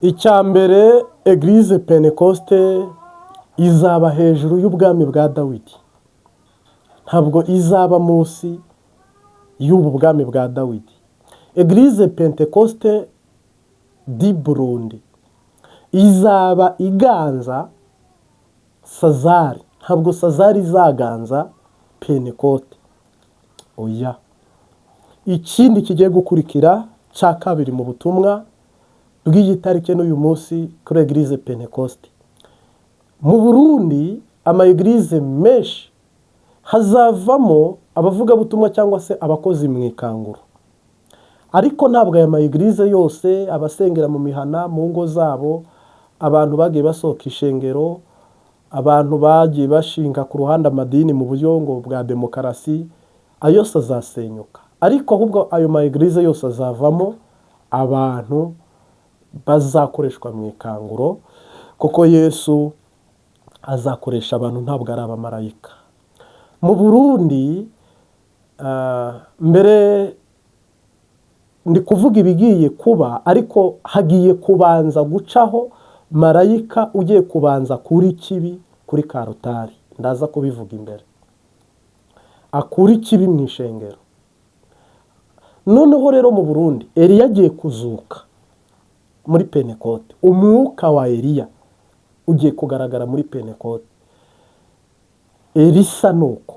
Icyambere Eglise Pentecoste izaba hejuru y'ubwami bwa Dawidi. Ntabwo izaba munsi y'ubu bwami bwa Dawidi. Eglise Pentecoste di Burundi izaba iganza Sazari. Ntabwo Sazari izaganza Pentecoste. Oya. Ikindi kigiye gukurikira cya kabiri mu butumwa bw'iyi tariki n'uyu munsi kuri Eglise Pentecoste. Mu Burundi ama eglise menshi hazavamo abavuga butumwa cyangwa se abakozi mu ikanguro. Ariko ntabwo aya ma eglise yose abasengera mu mihana mu ngo zabo, abantu bagiye basohoka ishengero, abantu bagiye bashinga ku ruhande amadini mu buryo ngo bwa demokarasi, ayo yose azasenyuka. Ariko ahubwo ayo ma eglise yose azavamo abantu bazakoreshwa mu ikanguro, kuko Yesu azakoresha abantu, ntabwo ari abamarayika. Mu Burundi mbere ndi kuvuga ibigiye kuba, ariko hagiye kubanza gucaho marayika ugiye kubanza kuri kibi kuri Karutari. Ndaza kubivuga imbere. Akuri kibi mu ishengero. Noneho rero mu Burundi Eliya agiye kuzuka muri Pentecoste. Umwuka wa Eliya ugiye kugaragara muri Pentecoste. Elisa nuko.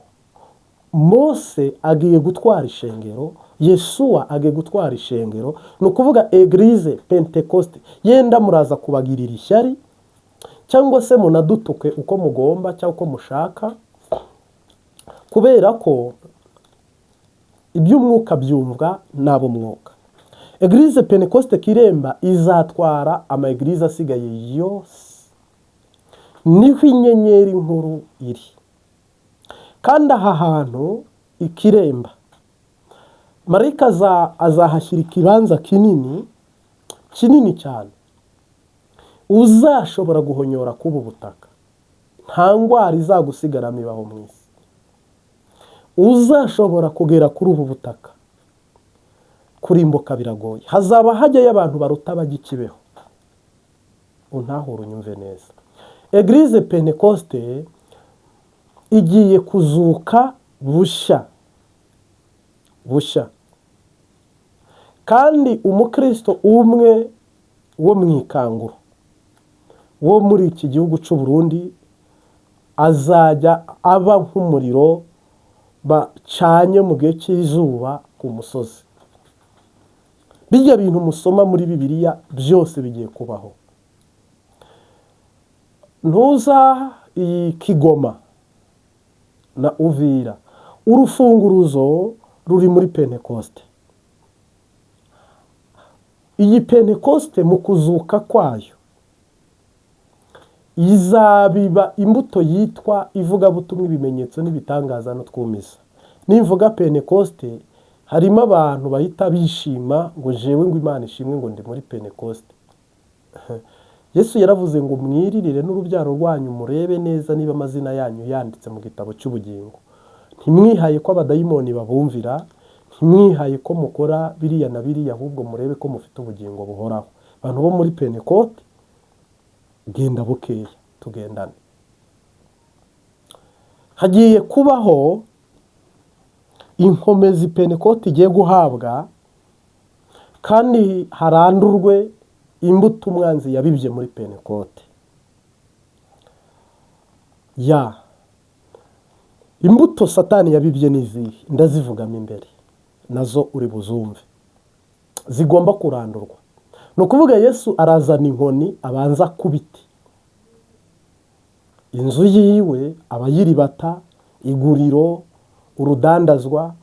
Mose agiye gutwara ishengero, Yesuwa agiye gutwara ishengero. Ni ukuvuga Eglise Pentecoste yenda muraza kubagirira ishyari, cyangwa se munadutuke uko mugomba cyangwa uko mushaka, kubera ko iby'umwuka byumvwa n'abo mwuka. Eglise Pentecoste Kiremba izatwara ama eglise asigaye yose. Niho inyenyeri nkuru iri. Kandi aha hantu Ikiremba marayika azahashyira ikibanza kinini cyane, uzashobora guhonyora kubu butaka. Nta ndwara izagusigara mibaho mu isi. Uzashobora kugera kuri ubu butaka, kurimbuka biragoye. Hazaba hajyayo abantu baruta bagikibeho. Untahura unyumve neza. Eglise Pentecoste igiye kuzuka bushya. Kandi umukristo umwe wo mu ikanguro wo muri iki gihugu cy'u Burundi azajya aba nk'umuriro bacanye mu gihe cy'izuba ku musozi. Bijya bintu musoma muri Bibiliya byose bigiye kubaho. Ntuza Kigoma na Uvira, urufunguruzo ruri muri Pentecoste. Iyi Pentecoste mu kuzuka kwayo izabiba imbuto yitwa ivugabutumwa, ibimenyetso n'ibitangaza no twumiza. Nimvuga Pentecoste harimo abantu bahita bishima ngo jewe ngo Imana ishimwe ngo ndi muri Pentecoste. Yesu yaravuze ngo mwiririre n'urubyaro rwanyu murebe neza niba amazina yanyu yanditse mu gitabo cy'ubugingo. Ntimwihaye ko abadayimoni babumvira, ntimwihaye ko mukora biriya na biriya, ahubwo murebe ko mufite ubugingo buhoraho. Abantu bo muri Pentecoste genda bukeya tugendane. Hagiye kubaho inkomezi Pentecoste igiye guhabwa, kandi harandurwe imbuto umwanzi yabibye muri Pentecoste. Imbuto Satani yabibye n'izihe ndazivugamo imbere, nazo uri buzumve. Zigomba kurandurwa. Ni ukuvuga Yesu arazana inkoni abanza kubiti. Inzu yiwe abayiribata, iguriro, urudandazwa,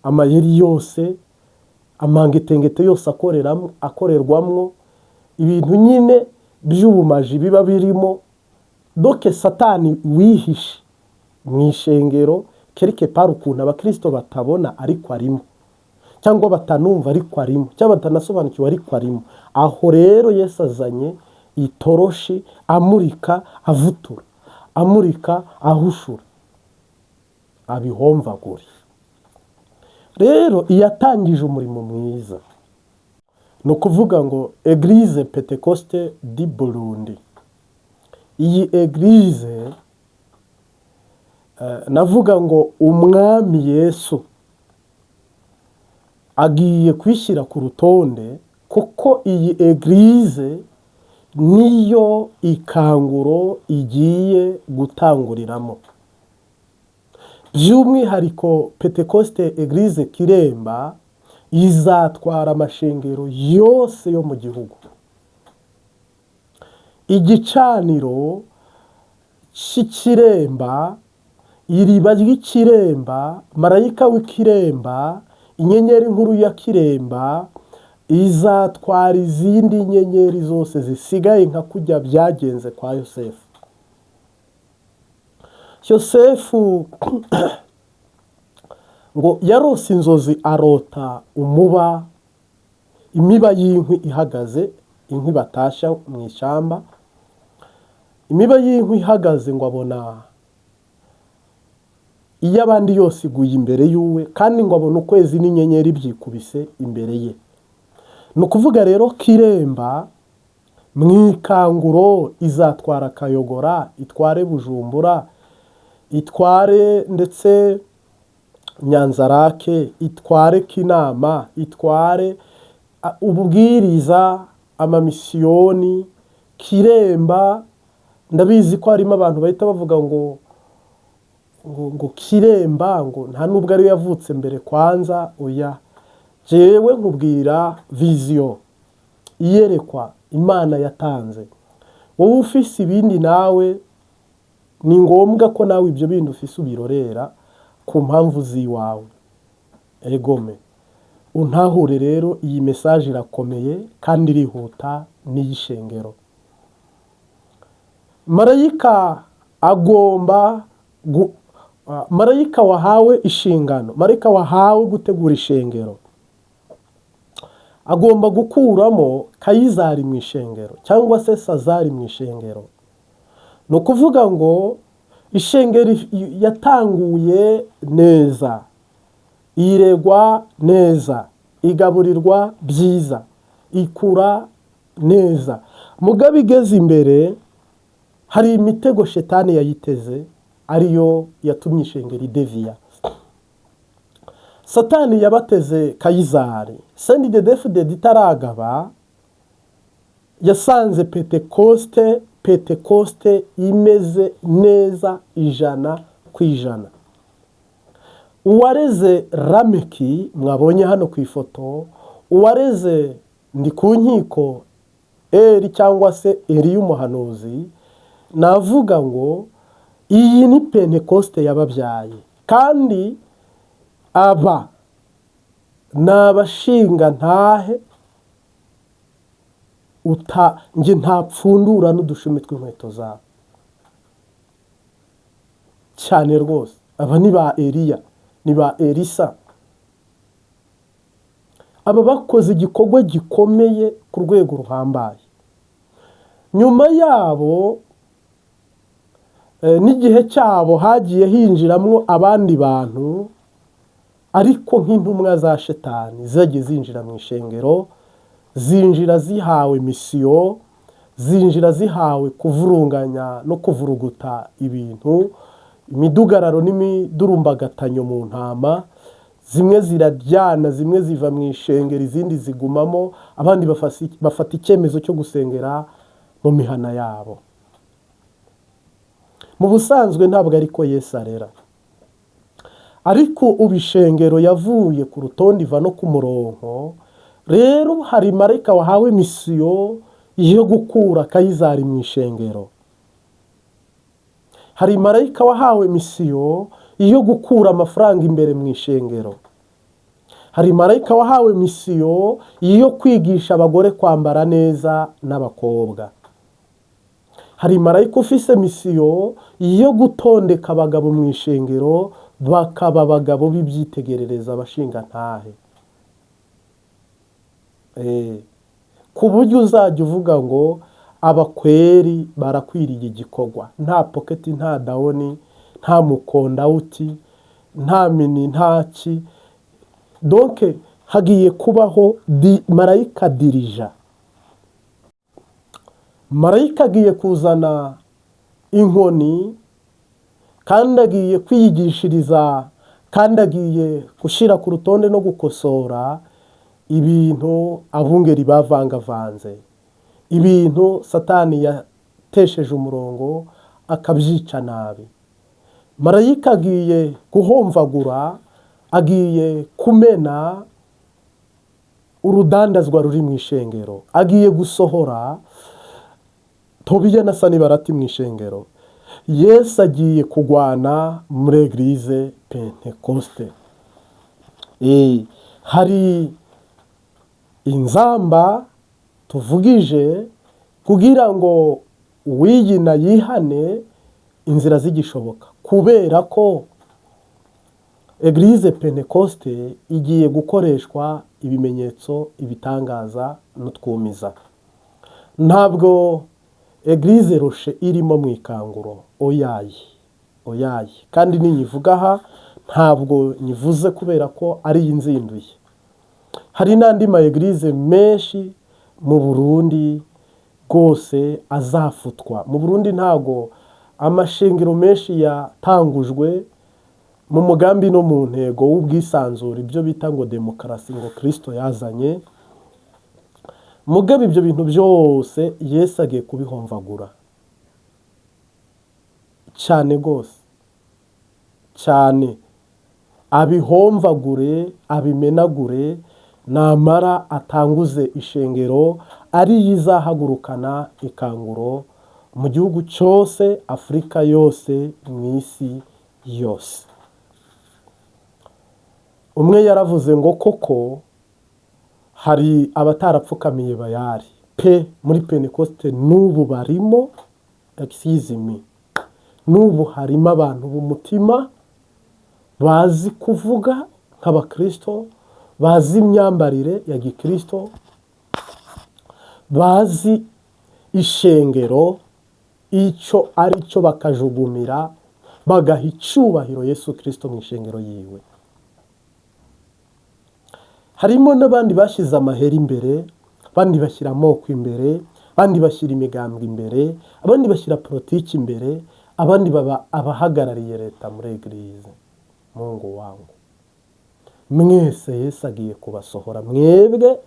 amayeri yose, amangetengete yose akorerwamwo, ibintu nyine by'ubumaji biba birimo. Doke Satani wihishe mu ishengero quelque part ukuntu abakristo batabona ariko arimo, cyangwa batanumva ariko arimo, cyangwa batanasobanukiwe ariko arimo. Aho rero Yesu azanye itoroshi, amurika avutura, amurika ahushura, abihomvagure. Rero iyatangije umurimo mwiza ni ukuvuga ngo Eglise Pentecoste di Burundi. Iyi eglise navuga ngo umwami Yesu agiye kwishyira ku rutonde, kuko iyi eglise niyo ikanguro igiye gutanguriramo. By'umwihariko Pentecoste Eglise Kiremba izatwara amashengero yose yo mu gihugu. Igicaniro cy'ikiremba, iriba ry'ikiremba, marayika w'ikiremba, inyenyeri nkuru ya kiremba izatwara izindi nyenyeri zose zisigaye, nka kujya byagenze kwa Yosefu. Yosefu ngo yarose inzozi, arota umuba, imiba y'inkwi ihagaze, inkwi batasha mu ishyamba, imiba y'inkwi ihagaze, ngo abona iy'abandi yose iguye imbere y'uwe, kandi ngo abona ukwezi n'inyenyeri byikubise imbere ye. Ni ukuvuga rero Kiremba mu ikanguro izatwara Kayogora, itware Bujumbura, itware ndetse Nyanzarake, itware Kinama, itware ububwiriza, amamisiyoni. Kiremba ndabizi ko harimo abantu bahita bavuga ngo Kiremba ngo nta nubwo ari yavutse mbere kwanza. Oya, jewe nkubwira viziyo, iyerekwa Imana yatanze. Wowe ufise ibindi nawe ni ngombwa ko nawe ibyo bindi ufise ubirorera ku mpamvu z'iwawe. Egome untahure rero, iyi message irakomeye kandi irihuta, n'iyishengero. Marayika agomba marayika wahawe ishingano, marayika wahawe gutegura ishengero, agomba gukuramo Kayizari mu ishengero cyangwa se Sazari mu ishengero. Ni ukuvuga ngo ishengero yatanguye neza, iregwa neza, igaburirwa byiza, ikura neza. Mugabe igeze imbere hari imitego shetani yayiteze, ariyo yatumye ishengero ideviya. Satani yabateze Kayizari, CNDD-FDD itaragaba, yasanze Pentecoste imeze neza 100%. Uwareze Rameki mwabonye hano ku ifoto, uwareze ndi ku nkiko Eri cyangwa se Eri y'umuhanuzi, navuga ngo iyi ni Pentecoste yababyaye. Kandi aba n'abashinga ntahe nge ntapfundura n'udushumi tw'inkweto zabo cyane rwose. Aba ni ba Eliya, ni ba Elisa. Aba bakoze igikorwa gikomeye ku rwego ruhambaye. Nyuma yabo n'igihe cyabo hagiye hinjiramwo abandi bantu, ariko nk'intumwa za shetani zagiye zinjira mu ishengero, zinjira zihawe misiyo, zinjira zihawe kuvurunganya no kuvuruguta ibintu, imidugararo n'imidurumbagatanya mu ntama. Zimwe ziradyana, zimwe ziva mu ishengero, izindi zigumamo, abandi bafata icyemezo cyo gusengera mu mihana yabo. Mu busanzwe ntabwo ariko Yesu arera, ariko ubishengero yavuye ku rutonde iva no ku murongo. Rero hari marayika wahawe misiyo yo gukura Kayizari mu ishengero. Hari marayika wahawe misiyo yo gukura amafaranga imbere mu ishengero. Hari marayika wahawe misiyo yo kwigisha abagore kwambara neza n'abakobwa. Hari marayika ufise misiyo yo gutondeka abagabo mu ishengero, bakaba abagabo b'ibyitegerereza, abashinga ntahe. Ku buryo uzajya uvuga ngo abakweri barakwiriye igikorwa, nta poketi, nta dawoni, nta mukondawuti, nta mini, nta ki. Donc hagiye kubaho marayika dirija. Marayika agiye kuzana inkoni, kandi agiye kwiyigishiriza, kandi agiye gushyira ku rutonde no gukosora ibintu abungeri bavangavanze, ibintu satani yatesheje umurongo akabyica nabi. Marayika agiye guhomvagura, agiye kumena urudandazwa ruri mu ishengero, agiye gusohora Tobiya na Sanibalati mu ishengero. Yesu agiye kugwana muri Eglise Pentekoste. Hari inzamba tuvugije kugira ngo uwiyina yihane inzira zigishoboka, kubera ko Eglise Pentekoste igiye gukoreshwa ibimenyetso, ibitangaza n'utwumiza. Ntabwo Eglise Roche irimo mu ikanguro, oyayi. Kandi ninyivuga aha ntabwo nyivuze kubera ko ari inzinduye. Hari n'andi ma Eglise menshi mu Burundi rwose azafutwa. Mu Burundi ntago amashengero menshi yatangujwe mu mugambi no mu ntego w'ubwisanzure, ibyo bita ngo demokarasi, ngo Kristo yazanye. Mugabe ibyo bintu byose Yesu agiye kubihomvagura cyane rwose, cyane. Abihomvagure, abimenagure, namara atanguze ishengero ari izahagurukana ikanguro mu gihugu cyose, Afurika yose, mu isi yose. Umwe yaravuze ngo koko hari abatarapfukamiye Bayali muri Pentekoste, n'ubu barimo, n'ubu harimo abantu b'umutima bazi kuvuga nk'abakristo, bazi imyambarire ya gikristo, bazi ishengero icyo ari cyo, bakajugumira bagaha icyubahiro Yesu Kristo mu ishengero yiwe. Harimo n'abandi bashyize amahera imbere, abandi bashyira amoko imbere, abandi bashyira imigambwe imbere, abandi bashyira politiki imbere, abandi baba abahagarariye leta muri Eglise. Mungu wangu, mwese Yesu agiye kubasohora. Mwebwe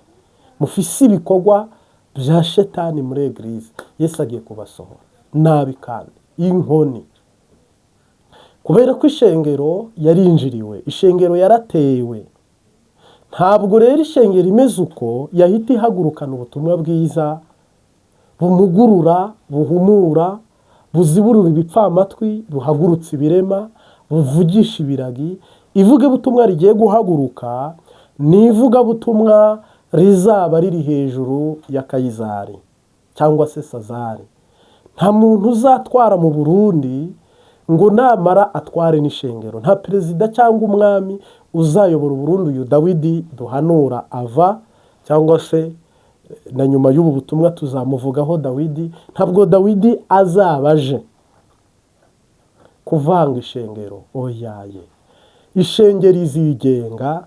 mufise ibikorwa bya shetani muri Eglise, Yesu agiye kubasohora nabi kandi inkoni, kubera ko ishengero yarinjiriwe, ishengero yaratewe. Ntabwo rero ishengero imeze uko yahita ihagurukana ubutumwa bwiza bumugurura, buhumura, buziburura ibipfamatwi, buhagurutsa ibirema, buvugisha ibiragi. Ivugabutumwa rigiye guhaguruka ni ivugabutumwa rizaba riri hejuru ya Kayizari cyangwa se Sazari. Nta muntu uzatwara mu Burundi ngo namara atware n'ishengero. Nta perezida cyangwa umwami uzayobora Burundi uyu Dawidi duhanura ava, cyangwa se na nyuma y'ubu butumwa tuzamuvugaho Dawidi. Ntabwo Dawidi azabaje kuvanga ishengero, oyaye. Ishengero izigenga,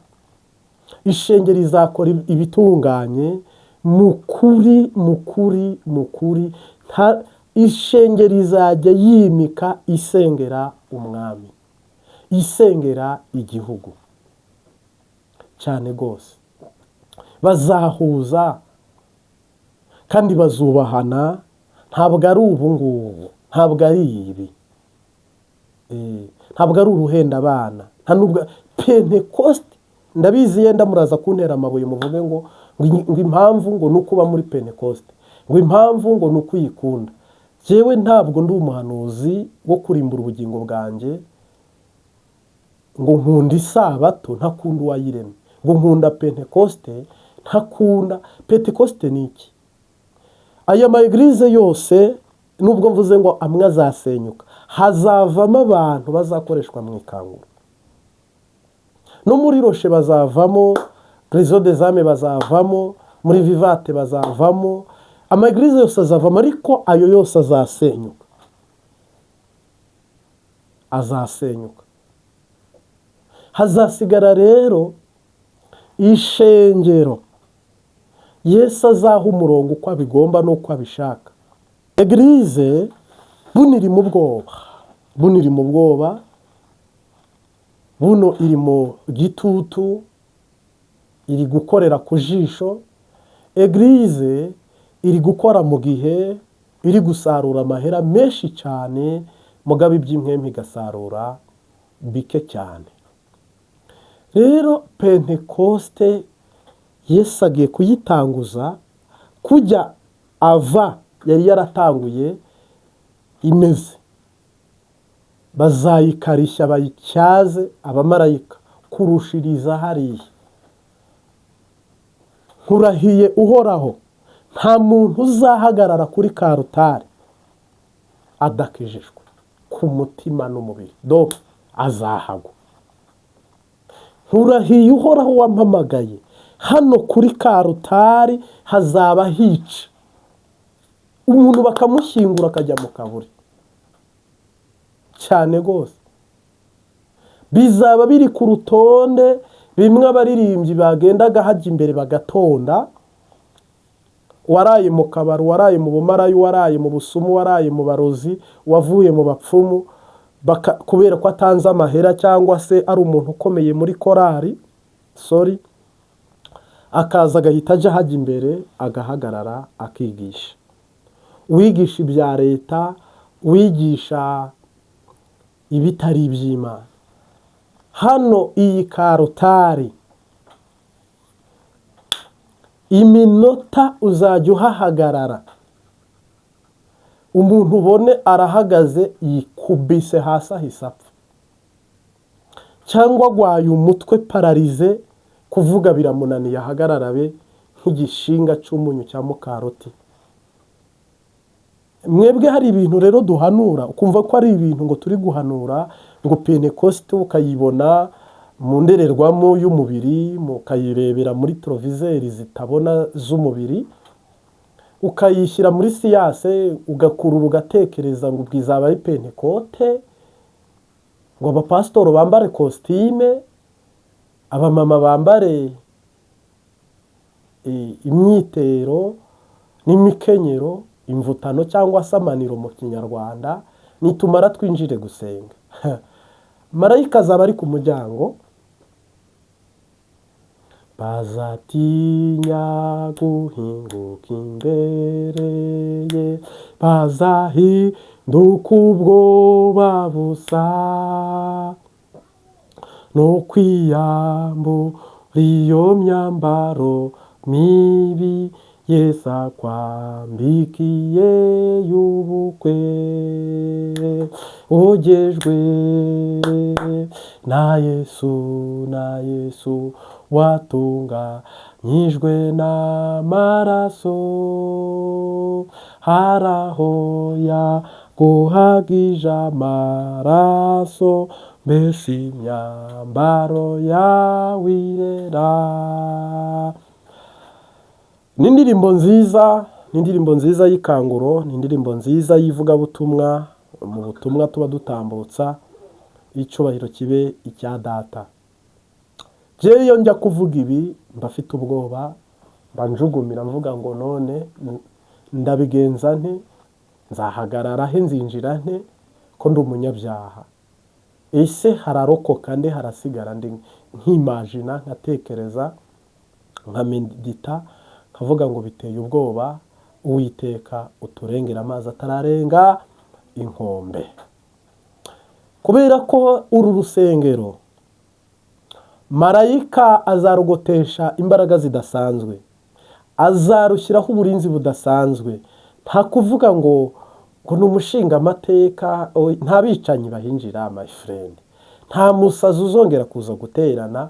ishengero izakora ibitunganye mukuri. Ishengero izajya yimika isengera umwami, isengera igihugu cyane rwose. Bazahuza kandi bazubahana. Ntabwo ari ubu ngubu, ntabwo ari ibi, ntabwo ari uruhenda abana. Nta nubwo Pentekoste, ndabizi yenda muraza kuntera amabuye muvuge ngo impamvu ngo nuko uba muri Pentekoste, ngo impamvu ngo nuko uyikunda. Jewe ntabwo ndi umuhanuzi wo kurimbura ubugingo bwanjye ngo nkunda isabato ntakunda uwayiremye, ngo nkunda Pentekoste ntakunda. Pentekoste ni iki? Aya ma Eglise yose nubwo mvuze ngo amwe azasenyuka, hazavamo abantu bazakoreshwa mu ikanguro. No muri Roche bazavamo, Réseau des Âmes bazavamo, muri Vivate bazavamo, ama Eglise yose azavamo, ariko ayo yose azasenyuka. Hazasigara rero ishengero Yesu azaha umurongo uko abigomba n'uko abishaka. Eglise buno iri mu bwoba, buno iri mu bwoba, buno iri mu gitutu, iri gukorera ku jisho. Eglise iri gukora mu gihe iri gusarura amahera menshi cyane, mugabo iby'impwemu igasarura bike cyane. Rero Pentekoste Yesu agiye kuyitanguza kujya ava yari yaratanguye imeze. Bazayikarishya bayityaze abamarayika kurushiriza hariya. Nkurahiye uhoraho, nta muntu uzahagarara kuri Karutari adakijijwe ku mutima n'umubiri, do azahagwa. Nkurahiye uhoraho wampamagaye, hano kuri Karutari hazaba hica umuntu bakamushyingura akajya mu kaburi cyane rwose. Bizaba biri ku rutonde, bimwe abaririmbyi bagendaga hajya imbere bagatonda, waraye mu kabari, waraye mu bumarayu, waraye mu busumu, waraye mu barozi, wavuye mu bapfumu, kubera ko atanze amahera cyangwa se ari umuntu ukomeye muri korari, akaza agahita ajya hajya imbere agahagarara akigisha. Wigisha ibya leta, wigisha ibitari iby'Imana. Hano iyi Karutari iminota uzajya uhahagarara, umuntu ubone arahagaze yikubise hasi ahise apfa, cyangwa agwaye umutwe pararize, kuvuga biramunaniye ahagarara be nk'igishinga cy'umunyu cya mukaroti. Mwebwe hari ibintu rero duhanura ukumva ko ari ibintu ngo turi guhanura, ngo Pentekoste ukayibona mu ndorerwamo y'umubiri, mukayirebera muri televiseri zitabona z'umubiri, ukayishyira muri siyase, ugakurura ugatekereza ngo ubwizaba ari Pentekote, ngo abapasitoro bambare kositime, abamama bambare imyitero n'imikenyero, imvutano cyangwa se amaniro mu kinyarwanda, nitumara twinjire gusenga. Marayika azaba ari ku muryango, bazatinya guhinguka imbere ye, bazahinduka ubwoba busa no kwiyambura iyo myambaro mibi Yesu akwambikiye y'ubukwe, ogejwe na Yesu watunganyijwe n'amaraso, haraho yaguhagije amaraso, mbese imyambaro yawe irera. Ni indirimbo nziza, ni indirimbo nziza y'ikanguro, ni indirimbo nziza y'ivugabutumwa, mu butumwa tuba dutambutsa, icyubahiro kibe icya Data. Jewe iyo njya kuvuga ibi mbafite ubwoba, mbanjugumira mvuga ngo none ndabigenza nte, nzahagarara he, nzinjira nte ko ndi umunyabyaha. Ese hararokoka nde, harasigara nde? Nkimagina, nkatekereza, nkamedita, kavuga ngo biteye ubwoba, Uwiteka uturengera amazi atararenga inkombe. Kubera ko uru rusengero marayika azarugotesha imbaraga zidasanzwe, azarushyiraho uburinzi budasanzwe. Nta kuvuga ngo ni umushinga amateka, nta bicanyi bahinjira, my friend. Nta musazi uzongera kuza guterana,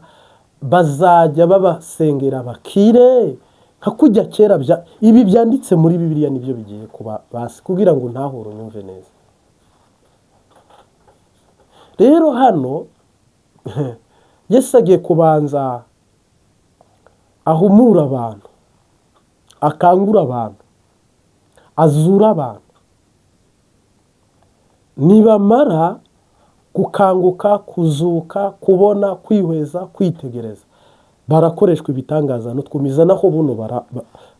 bazajya babasengera bakire nka kujya kera. Ibi byanditse muri Bibiliya nibyo bigiye kuba basi, kugira ngo ntahure unyumve neza. Rero hano Yesu agiye kubanza ahumura abantu, akangura abantu, azura abantu. Nibamara gukanguka, kuzuka, kubona, kwihweza, kwitegereza, barakoreshwa ibitangaza no twumiza naho buno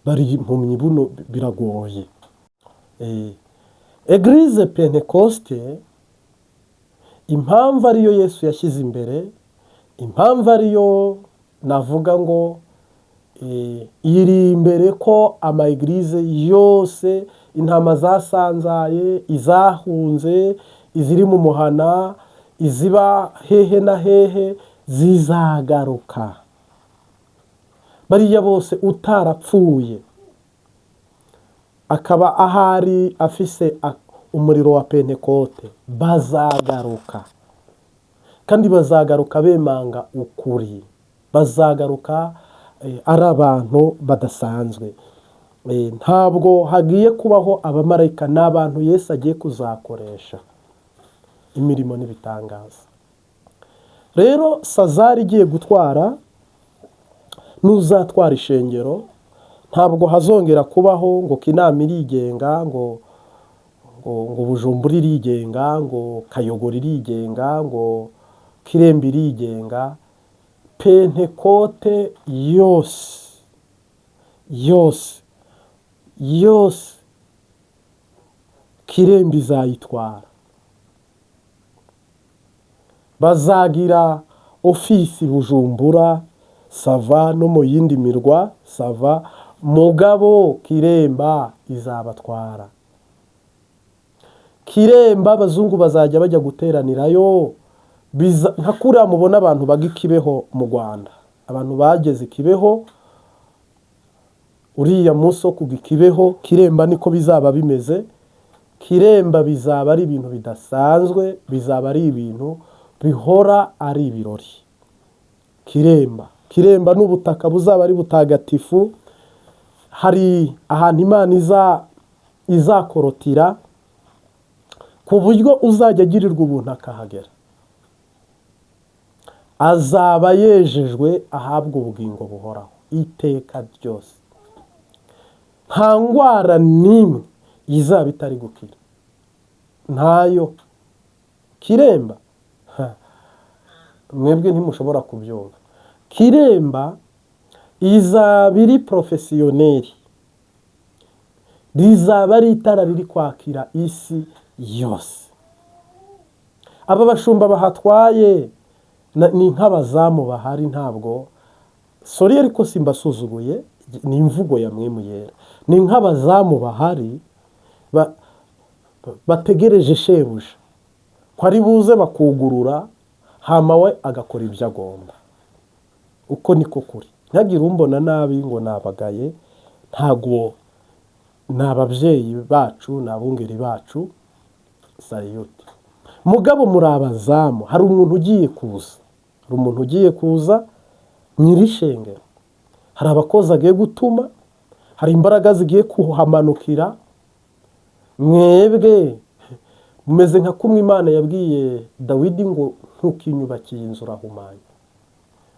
bari impumyi buno biragoye. Eglise Pentecoste impamvu ariyo Yesu yashyize imbere, impamvu ariyo navuga ngo iri imbere ko ama eglise yose, intama zasanzaye, izahunze, iziri mu muhana, iziba hehe na hehe zizagaruka. Bariya bose utarapfuye akaba ahari afise umuriro wa Pentecote bazagaruka, kandi bazagaruka bemanga ukuri, bazagaruka ari abantu badasanzwe. Ntabwo hagiye kubaho abamarayika, n'abantu Yesu agiye kuzakoresha imirimo n'ibitangaza. Rero Sazari igiye gutwara, n'uzatwara ishengero, ntabwo hazongera kubaho ngo Kinama irigenga, ngo Bujumbura irigenga, ngo Kayogoro irigenga, ngo Kirembe irigenga. Pentecote yose Kirembe izayitwara. Bazagira ofisi Bujumbura, sava, no mu yindi mirwa sava, mugabo Kiremba izabatwara. Kiremba abazungu bazajya bajya guteranirayo, nka kuriya mubona abantu baga Kibeho mu Rwanda. Abantu bageze Kibeho, uriya munsi wo kuga Kibeho, Kiremba niko bizaba bimeze. Kiremba bizaba ari ibintu bidasanzwe, bizaba ari ibintu bihora ari ibirori. Kiremba n'ubutaka buzaba ari butagatifu. Hari ahantu Imana izakorotira ku buryo uzajya agirirwa ubuntu akahagera, azaba yejejwe, ahabwa ubugingo buhoraho iteka ryose. Nta ndwara n'imwe izaba itari gukira, ntayo. Kiremba mwebwe ntimushobora kubyumva. Kiremba izaba iri profesiyoneri, rizaba ari itara riri kwakira isi yose. Aba bashumba bahatwaye ni nk'abazamu bahari, ntabwo sori ariko simbasuzuguye, ni imvugo ya mwemu yera. Ni nk'abazamu bahari bategereje shebuja ko ari buze bakugurura, hama we agakora ibyo agomba. Uko niko kuri. Ntihagire umbona nabi ngo nabagaye, ntabwo ni ababyeyi bacu, ni abungeri bacu. Sariyuti mugabo muri abazamu, hari umuntu ugiye kuza, nyirishengero. Hari abakozi agiye gutuma, hari imbaraga zigiye kuhamanukira. Mwebwe mumeze nka kumwe Imana yabwiye Dawidi ngo ntukinyubakiye inzu urahumanye,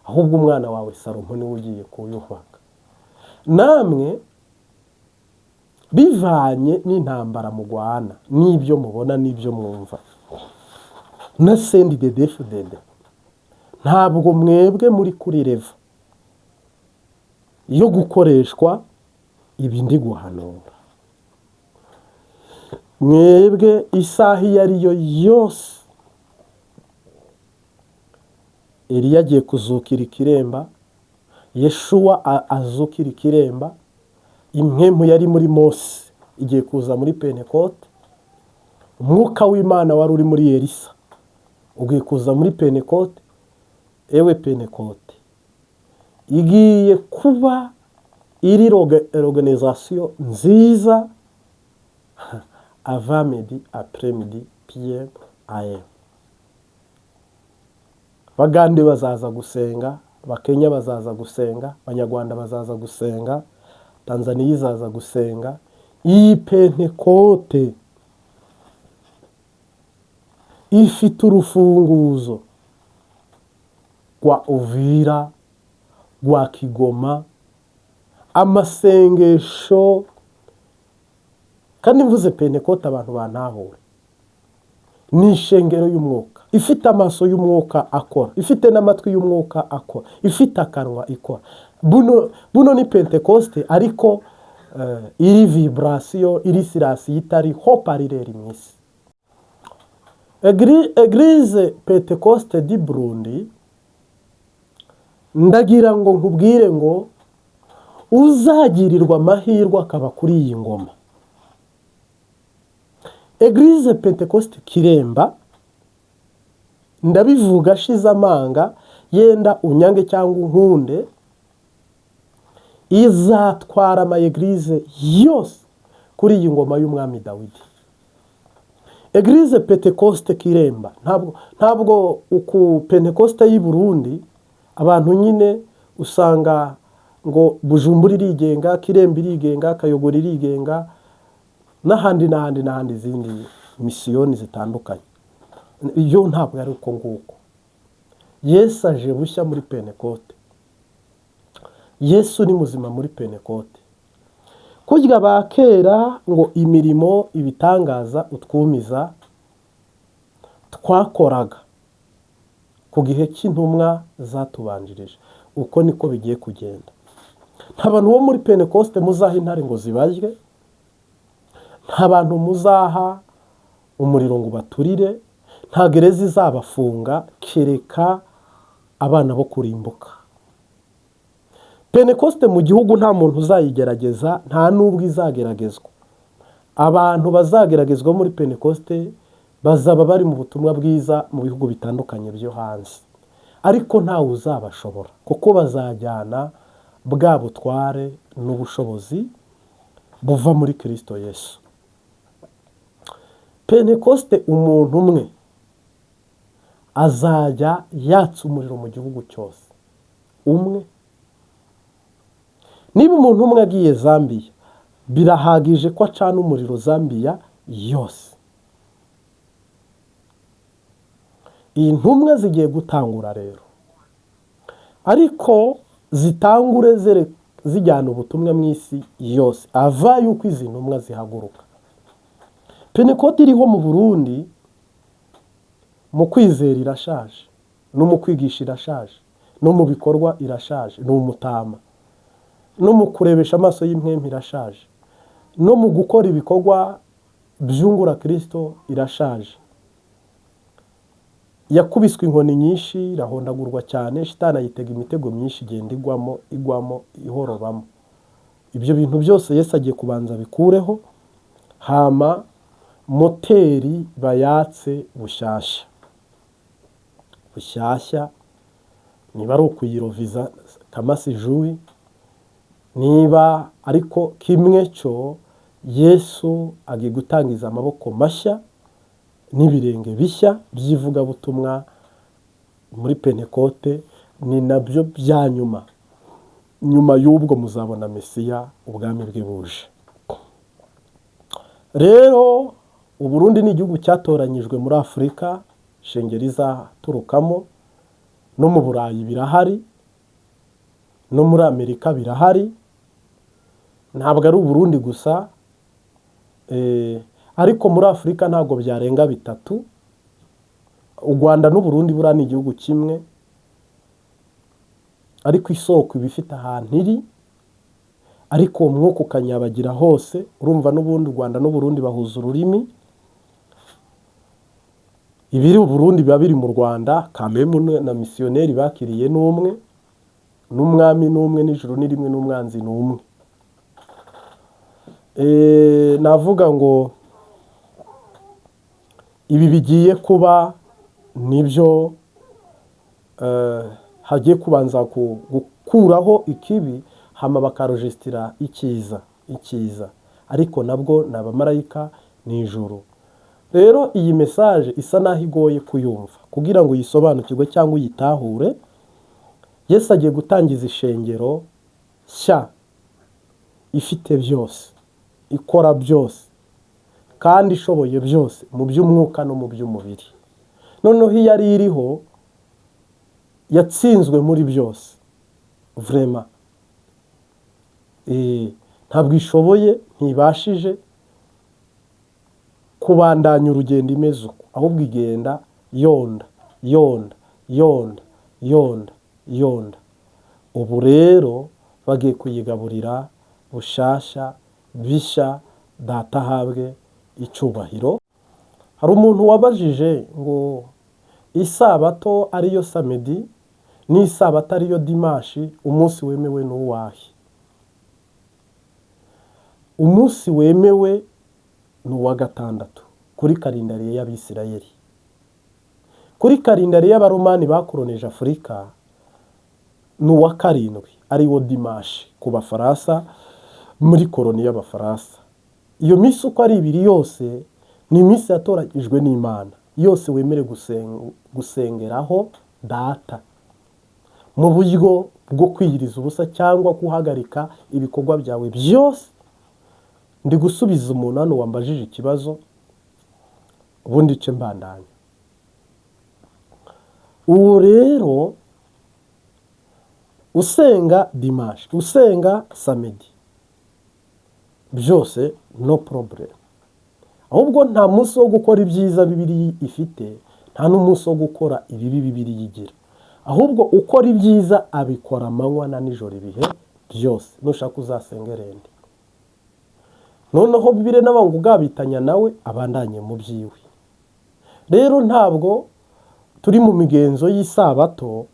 ahubwo umwana wawe Salomo niwe ugiye kuyubaka. Namwe bivanye n'intambara mugwana, n'ibyo mubona n'ibyo mwumva, na sendi dedefudede, ntabwo mwebwe muri kuri revo yo gukoreshwa ibi ndi guhanura. Mwebwe isaha iyo ariyo yose Eliya agiye kuzukira Kiremba, Yeshuwa azukira Kiremba, impwemu yari muri Mose igiye kuza muri Pentecote, umwuka w'Imana wari uri muri Elisa ugiye kuza muri Pentecote. Ewe Pentecote igiye kuba iri organisation nziza, avant midi, après midi, PM, AM. Bagande bazaza gusenga, Bakenya bazaza gusenga, Abanyarwanda bazaza gusenga, Tanzania izaza gusenga. Iyi Pentecote ifite urufunguzo rwa Uvira, rwa Kigoma, amasengesho. Kandi mvuze Pentecote abantu bantahure, ni ishengero y'umwuka. ifite amaso y'umwuka akora, ifite n'amatwi y'umwuka akora, ifite akanwa ikora. Buno ni Pentekoste ariko iri vibration, iri sirasi itari hoparireri mu isi. Eglise Pentekoste di Burundi, ndagira ngo nkubwire ngo uzagirirwa amahirwe akaba kuri iyi ngoma. Eglise Pentekoste Kiremba, ndabivuga shize amanga, yenda unyange cyangwa unkunde, izatwara ama eglise yose kuri iyi ngoma y'umwami Dawidi. Eglise Pentekoste Kiremba, ntabwo uku Pentekoste y'i Burundi abantu nyine usanga ngo Bujumbura irigenga, Kiremba irigenga, Kayogoro irigenga, n'ahandi izindi misiyoni zitandukanye. Iyo ntabwo ari uko nguko. Yesu aje bushya muri Pentekoste. Yesu ni muzima muri Pentekoste. Kurya bakera ngo imirimo ibitangaza utwumiza twakoraga ku gihe cy'intumwa zatubanjirije, uko niko bigiye kugenda. Nta bantu bo muri Pentekoste muzaha intare ngo zibajye, nta bantu muzaha umuriro ngo baturire, nta gereza izabafunga kereka abana bo kurimbuka. Pentekoste mu gihugu nta muntu uzayigerageza, nta n'ubwo izageragezwa. Abantu bazageragezwa muri Pentekoste bazaba bari mu butumwa bwiza mu bihugu bitandukanye byo hanze, ariko ntawe uzabashobora kuko bazajyana bwa butware n'ubushobozi buva muri Kristo Yesu. Pentekoste umuntu umwe azajya yatsa umuriro mu gihugu cyose, umwe. Niba umuntu umwe agiye Zambia, birahagije ko acana umuriro Zambia yose. Iyi ntumwa zigiye gutangura rero, ariko zitangure zijyana ubutumwa mu isi yose, ava yuko izi ntumwa zihaguruka. Pentekoste iriho mu Burundi mu kwizera irashaje, no mu kwigisha irashaje, no mu bikorwa irashaje, no umutama, no mu kurebesha amaso y'impwempi irashaje, no mu gukora ibikorwa byungura Kristo irashaje. Yakubiswe inkoni nyinshi, irahondagurwa cyane, shitani ayitega imitego myinshi, igenda igwamo ihorobamo. Ibyo bintu byose Yesu agiye kubanza bikureho, hama moteri bayatse bushyashya, niba ari ukuyiroviza kamasi jui, niba ariko kimwe cyo Yesu agiye gutangiza amaboko mashya n'ibirenge bishya by'ivugabutumwa muri Pentekoste. Ni nabyo bya nyuma y'ubwo muzabona Mesiya, ubwami bwe buje. Rero Uburundi ni igihugu cyatoranyijwe muri Afurika, shengeri izaturukamo, no mu Burayi birahari, no muri Amerika birahari. Ntabwo ari Uburundi gusa, ariko muri Afurika ntabwo byarenga bitatu. U Rwanda n'Uburundi buriya ni igihugu kimwe, ariko isoko ibifite ahantu iri, ariko umwuka ukanyabagira hose. Urumva n'ubundi u Rwanda n'Uburundi bahuza ururimi. Ibiri Uburundi biba biri mu Rwanda, kamemu na misiyoneri bakiriye n'umwe, n'umwami n'umwe, n'ijuru ni rimwe, n'umwanzi n'umwe. Navuga ngo ibi bigiye kuba nibyo hagiye kubanza gukuraho ikibi, hama bakarojistira icyiza, ariko nabwo ni abamarayika n'ijuru. Rero iyi message isa naho igoye kuyumva, kugira ngo uyisobanukirwe cyangwa uyitahure. Yesu agiye gutangiza ishengero shya, ifite byose, ikora byose, kandi ishoboye byose mu by'umwuka no mu by'umubiri. Noneho iyo yari iriho yatsinzwe muri byose, vraiment ntabwo ishoboye, ntibashije kubandanya urugendo imeze uko, ahubwo igenda yonda yonda yonda yonda yonda. Ubu rero bagiye kuyigaburira bushasha bisha, data ahabwe icyubahiro. Hari umuntu wabajije ngo isabato ariyo samedi n'isabato ariyo dimashi umunsi wemewe n'uwahe? Umunsi wemewe ni uwa gatandatu kuri kalendari y'Abisirayeli. Kuri kalendari y'Abaromani bakoroneje Afurika ni uwa karindwi ariwo dimashi ku Bafaransa muri koloni y'Abafaransa. Iyo minsi uko ari ibiri yose ni iminsi yatoranyijwe n'Imana, yose wemere gusengeraho data mu buryo bwo kwiyiriza ubusa cyangwa guhagarika ibikorwa byawe byose. Ndi gusubiza umuntu hano wambajije ikibazo, ubundi ce mbandanya. Ubu rero usenga dimashi, usenga samedi, byose no problem. Ahubwo nta munsi wo gukora ibyiza Bibiliya ifite, nta n'umunsi wo gukora ibibi Bibiliya igira. Ahubwo ukora ibyiza abikora amanywa na nijoro ibihe byose. Nushaka uzasengerende. Noneho Bibiliya n'abantu ugabitanya nawe abandanye mu byiwe. Rero ntabwo turi mu migenzo y'isabato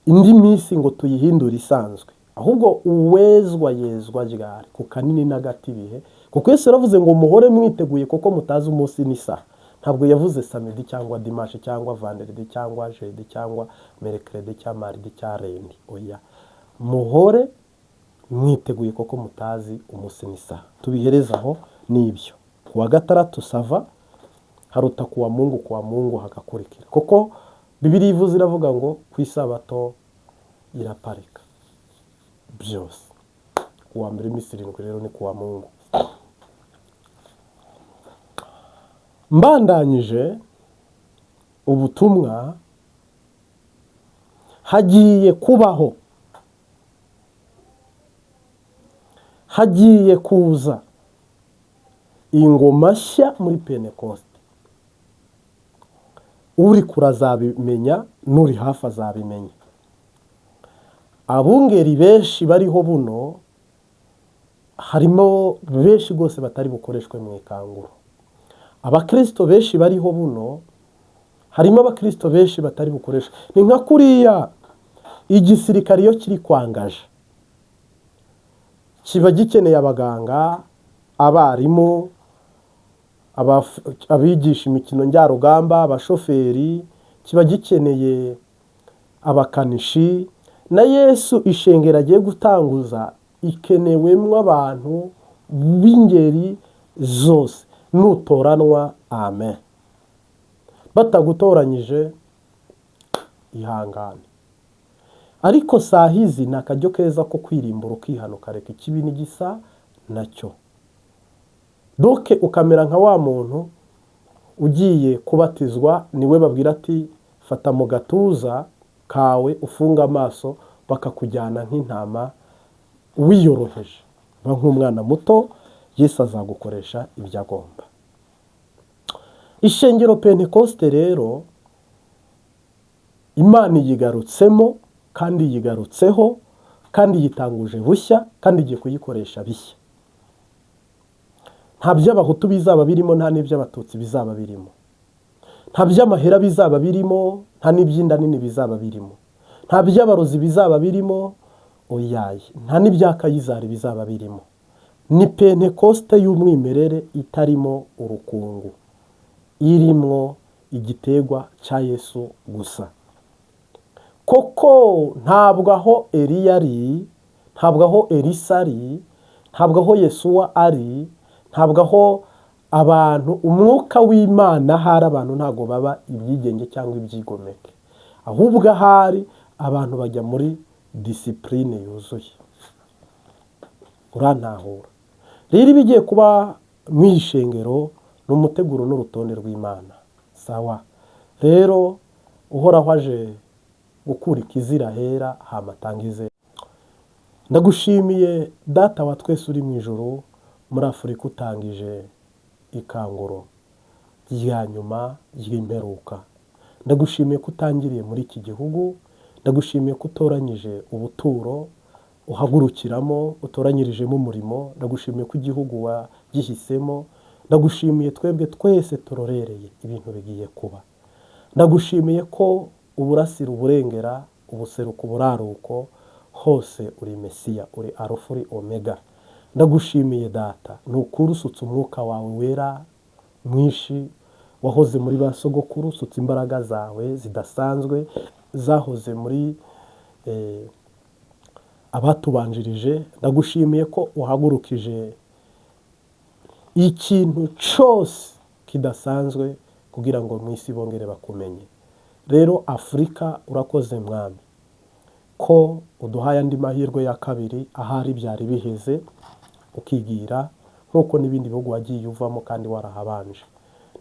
indi minsi ngo tuyihindure isanzwe. Ahubwo uwezwa yezwa ryari ku kanini n'agati bihe, kuko Yesu yaravuze ngo muhore mwiteguye kuko mutazi umunsi n'isaha. Ntabwo yavuze samedi cyangwa dimanche cyangwa vendredi cyangwa jeudi cyangwa mercredi cyangwa mardi cyangwa lundi. Oya, muhore mwiteguye kuko mutazi umunsi n'isaha. Tubiherezaho n'ibyo. Kuwa gatandatu sava, haruta kuwa Mungu hagakurikira. Kuko Bibiliya ivuze iravuga ngo ku isabato iraparika byose. Kuwa mbere iminsi irindwi rero ni kuwa Mungu. Mbandanyije ubutumwa, hagiye kubaho, hagiye kuza ingoma nshya muri Pentecost. Uri kurazabimenya, n'uri hafi azabimenya. Abungeri benshi bariho buno, harimo benshi rwose batari bukoreshwe mu ikanguro. Abakristo benshi bariho buno, harimo abakristo benshi batari bukoreshwe. Ni nka kuriya igisirikare iyo kiri kwangaje, kiba gikeneye abaganga, abarimu, abigisha imikino njyarugamba, abashoferi, kiba gikeneye abakanishi. Na Yesu ishengero agiye gutanguza ikenewemwo abantu b'ingeri zose. Nutoranwa amen, batagutoranyije ihangane. Ariko sahizi ni akaryo keza ko kwirimbura ukihana ukareka ikibi n'igisa nacyo. Doke ukamera nka wa muntu ugiye kubatizwa, niwe babwira ati fata mu gatuza kawe ufunga amaso, bakakujyana nk'intama wiyoroheje. Ba nk'umwana muto, Yesu azagukoresha ibyo agomba. Ishengero Pentecoste rero Imana yigarutsemo kandi yigarutseho kandi yitanguje bushya kandi igiye kuyikoresha bishya. Nta by'abahutu bizaba birimo, nta n'iby'abatutsi bizaba birimo. Nta by'amahera bizaba birimo, nta n'iby'inda nini bizaba birimo. Nta by'abarozi bizaba birimo, oyaye, nta n'ibya Kayizari bizaba birimo. Ni Pentecoste y'umwimerere itarimo urukungu, irimwo igitegwa cya Yesu gusa. Koko ntabwo aho Eliya ari, ntabwo aho Elisa ari, ntabwo aho Yesuwa ari, ntabwo aho abantu umwuka w'Imana hari, abantu ntabwo baba ibyigenge cyangwa ibyigomeke. Ahubwo ahari abantu bajya muri discipline yuzuye. Urantahura. Rero ibigiye kuba mwishengero n'umuteguro n'urutonde rw'Imana. Sawa. Rero uhoraho aje gukura ikizira hera hamatangize. Ndagushimiye data wa twese uri mu ijuru, muri Afurika utangije ikanguro. rya nyuma ry'imperuka. Ndagushimiye ko utangiriye muri iki gihugu, ndagushimiye ko utoranyije ubuturo uhagurukiramo, utoranyirijemo umurimo, ndagushimiye ko igihugu wagihisemo, ndagushimiye twebwe twese turorereye ibintu bigiye kuba. Ndagushimiye ko uburasira uburengera, ubuseruko uburaruko, hose uri Mesiya, uri Alufa, uri Omega. Ndagushimiye Data, ni ukuri usutse umwuka wawe wera mwinshi, wahoze muri ba sogokuru, usutse imbaraga zawe zidasanzwe zahoze muri abatubanjirije. Ndagushimiye ko uhagurukije ikintu cyose kidasanzwe kugira ngo mu isi bongere bakumenye. Rero Afurika urakoze mwami ko uduhaye andi mahirwe ya kabiri, ahari byari biheze ukigira, nk'uko n'ibindi bihugu wagiye uvamo kandi warahabanje.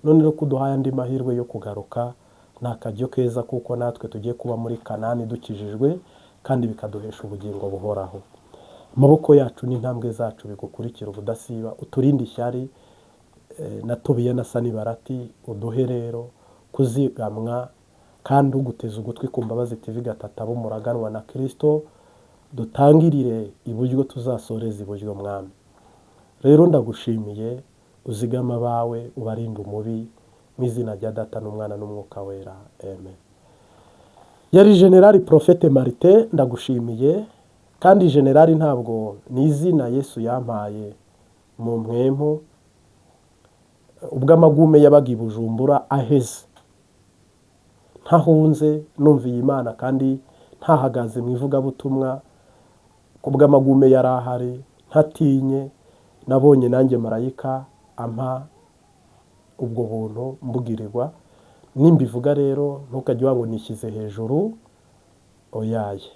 None rero ko uduhaye andi mahirwe yo kugaruka, ni akaryo keza kuko natwe tugiye kuba muri Kanani dukijijwe kandi bikaduhesha ubugingo buhoraho. Amaboko yacu n'intambwe zacu bigukurikira ubudasiba, uturinde ishyari na Tobiya na Sanibarati, uduhe rero kuzigamwa kandi uguteza ugutwi ku Mbabazi TV gatatu umuraganwa na Kristo, dutangirire iburyo tuzasoreza iburyo mwami. Rero ndagushimiye, uzigama abawe, ubarinde umubi, mu izina rya Data n'Umwana n'Umwuka wera, amen. Yari Generali Prophete Martin, ndagushimiye. Kandi generali ntabwo ni izina Yesu yampaye mu mpwemu, ubwo amagume yabaga i Bujumbura aheze, ntahunze numviye Imana kandi ntahagaze mu ivugabutumwa, kubwo amagume yari ahari, ntatinye, nabonye nanjye marayika ampa ubwo buntu mbugirirwa. Nimbivuga rero ntukajye wango nishyize hejuru, oyaye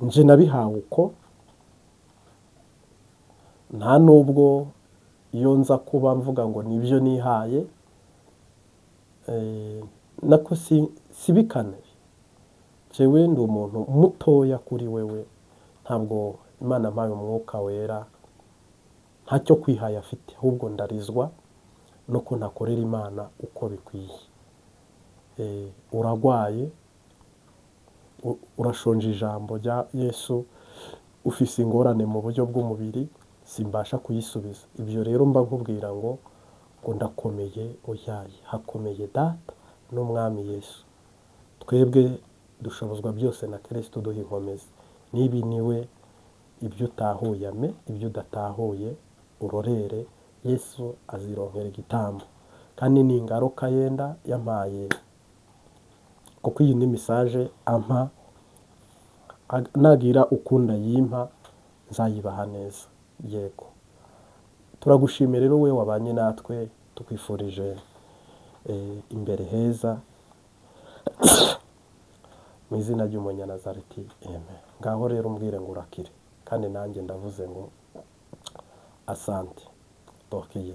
nje nabihawe uko, nta nubwo iyo nza kuba mvuga ngo nibyo nihaye, nako sibikane. Jewe ndi umuntu mutoya kuri wewe, ntabwo Imana mpaye umwuka wera, ntacyo kwihaya afite, ahubwo ndarizwa nuko ntakorera Imana uko bikwiye. Uragwaye, urashonje ijambo rya Yesu, ufise ingorane mu buryo bw'umubiri, simbasha kuyisubiza. Ibyo rero mba nkubwira ngo ndakomeye, oyaye hakomeye Data n'Umwami Yesu. Twebwe dushobozwa byose na Kristo duha inkomezi. Nibi niwe, ibyo utahuye ame, ibyo udatahuye urorere, Yesu azironkera igitambo. Kandi ni ingaruka yenda yampaye, kuko iyi ni message ampa, nagira ukunda yimpa nzayibaha neza. Yego, turagushimira rero we wabanye natwe, tukwifurije imbere heza mu izina ry'Umunyanazareti, amen. Ngaho rero mbwire ngo urakire, kandi nanjye ndavuze ngo asante. Tokiye.